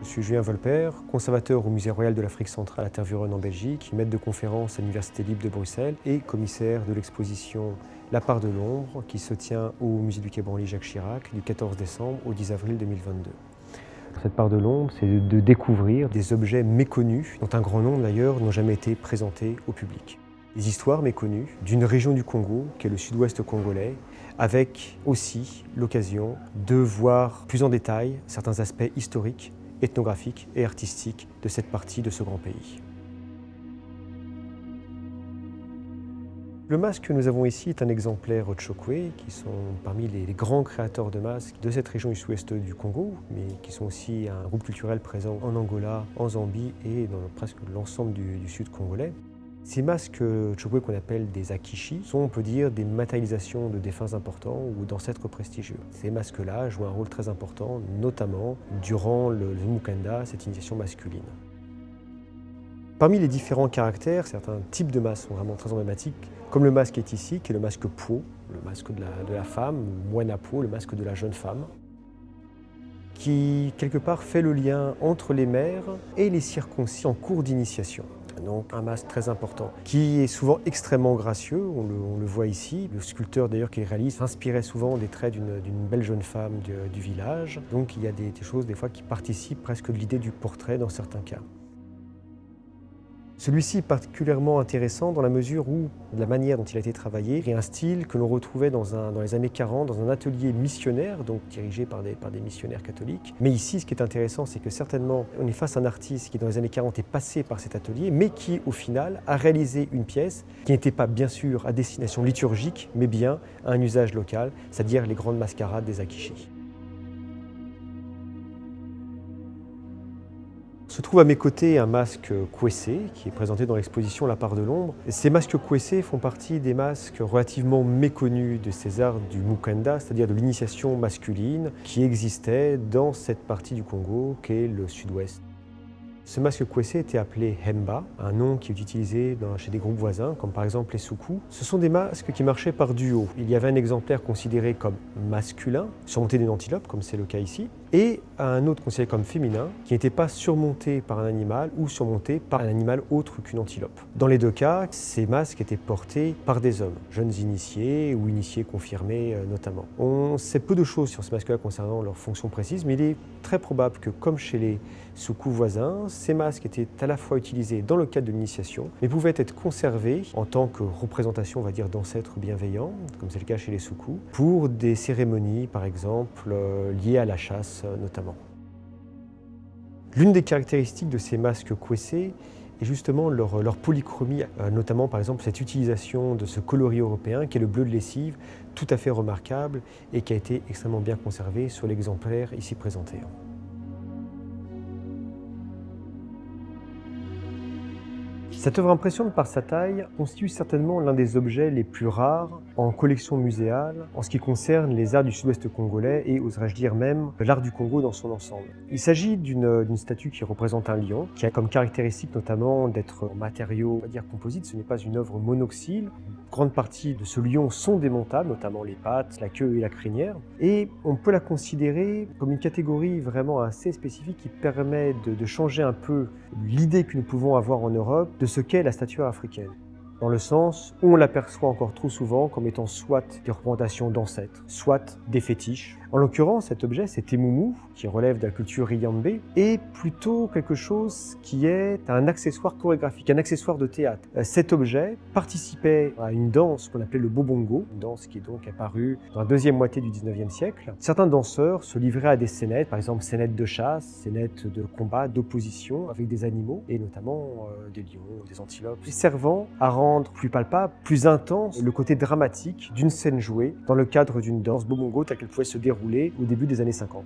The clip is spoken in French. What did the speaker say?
Je suis Julien Volper, conservateur au Musée royal de l'Afrique centrale à Tervuren en Belgique, maître de conférence à l'Université libre de Bruxelles et commissaire de l'exposition La part de l'ombre qui se tient au Musée du Quai Branly Jacques Chirac du 14 décembre au 10 avril 2022. Cette part de l'ombre, c'est de découvrir des objets méconnus, dont un grand nombre d'ailleurs n'ont jamais été présentés au public. Des histoires méconnues d'une région du Congo, qui est le sud-ouest congolais, avec aussi l'occasion de voir plus en détail certains aspects historiques, ethnographiques et artistiques de cette partie de ce grand pays. Le masque que nous avons ici est un exemplaire Otchokwe, qui sont parmi les grands créateurs de masques de cette région du sud-ouest du Congo, mais qui sont aussi un groupe culturel présent en Angola, en Zambie et dans presque l'ensemble du sud congolais. Ces masques Otchokwe qu'on appelle des akishi sont, on peut dire, des matérialisations de défunts importants ou d'ancêtres prestigieux. Ces masques-là jouent un rôle très important, notamment durant le Mukanda, cette initiation masculine. Parmi les différents caractères, certains types de masques sont vraiment très emblématiques, comme le masque est ici, qui est le masque Po, le masque de la femme, ou Moana Po, le masque de la jeune femme, qui quelque part fait le lien entre les mères et les circoncis en cours d'initiation. Donc un masque très important, qui est souvent extrêmement gracieux, on le voit ici. Le sculpteur d'ailleurs qui le réalise s'inspirait souvent des traits d'une belle jeune femme du village. Donc il y a des choses des fois qui participent presque de l'idée du portrait dans certains cas. Celui-ci est particulièrement intéressant dans la mesure où, de la manière dont il a été travaillé, est un style que l'on retrouvait dans les années 40 dans un atelier missionnaire, donc dirigé par des missionnaires catholiques. Mais ici, ce qui est intéressant, c'est que certainement, on est face à un artiste qui, dans les années 40, est passé par cet atelier, mais qui, au final, a réalisé une pièce qui n'était pas, bien sûr, à destination liturgique, mais bien à un usage local, c'est-à-dire les grandes mascarades des akishi. Se trouve à mes côtés un masque Kwese qui est présenté dans l'exposition La part de l'ombre. Ces masques Kwese font partie des masques relativement méconnus de ces arts du Mukanda, c'est-à-dire de l'initiation masculine qui existait dans cette partie du Congo qu'est le sud-ouest. Ce masque Kwese était appelé Hemba, un nom qui est utilisé chez des groupes voisins, comme par exemple les Soukou. Ce sont des masques qui marchaient par duo. Il y avait un exemplaire considéré comme masculin, surmonté d'une antilope, comme c'est le cas ici, et un autre considéré comme féminin, qui n'était pas surmonté par un animal ou surmonté par un animal autre qu'une antilope. Dans les deux cas, ces masques étaient portés par des hommes, jeunes initiés ou initiés confirmés notamment. On sait peu de choses sur ces masques-là concernant leur fonction précise, mais il est très probable que, comme chez les Soukou voisins, ces masques étaient à la fois utilisés dans le cadre de l'initiation, mais pouvaient être conservés en tant que représentation, on va dire, d'ancêtres bienveillants, comme c'est le cas chez les Soukou, pour des cérémonies, par exemple, liées à la chasse notamment. L'une des caractéristiques de ces masques Kwese est justement leur polychromie, notamment par exemple cette utilisation de ce coloris européen qui est le bleu de lessive, tout à fait remarquable et qui a été extrêmement bien conservé sur l'exemplaire ici présenté. Cette œuvre impressionnante par sa taille constitue certainement l'un des objets les plus rares en collection muséale en ce qui concerne les arts du sud-ouest congolais et, oserais-je dire même, l'art du Congo dans son ensemble. Il s'agit d'une statue qui représente un lion, qui a comme caractéristique notamment d'être en matériau, on va dire composite, ce n'est pas une œuvre monoxyle. Une grande partie de ce lion sont démontables, notamment les pattes, la queue et la crinière, et on peut la considérer comme une catégorie vraiment assez spécifique qui permet de changer un peu l'idée que nous pouvons avoir en Europe de ce qu'est la statuaire africaine, dans le sens où on l'aperçoit encore trop souvent comme étant soit des représentations d'ancêtres, soit des fétiches. En l'occurrence, cet objet, cet Emumu, qui relève de la culture Iyambe, est plutôt quelque chose qui est un accessoire chorégraphique, un accessoire de théâtre. Cet objet participait à une danse qu'on appelait le Bobongo, une danse qui est donc apparue dans la deuxième moitié du 19e siècle. Certains danseurs se livraient à des scénettes, par exemple scénettes de chasse, scénettes de combat, d'opposition avec des animaux, et notamment des lions, des antilopes, servant à rendre plus palpable, plus intense le côté dramatique d'une scène jouée dans le cadre d'une danse Bobongo telle qu'elle pouvait se dérouler au début des années 50.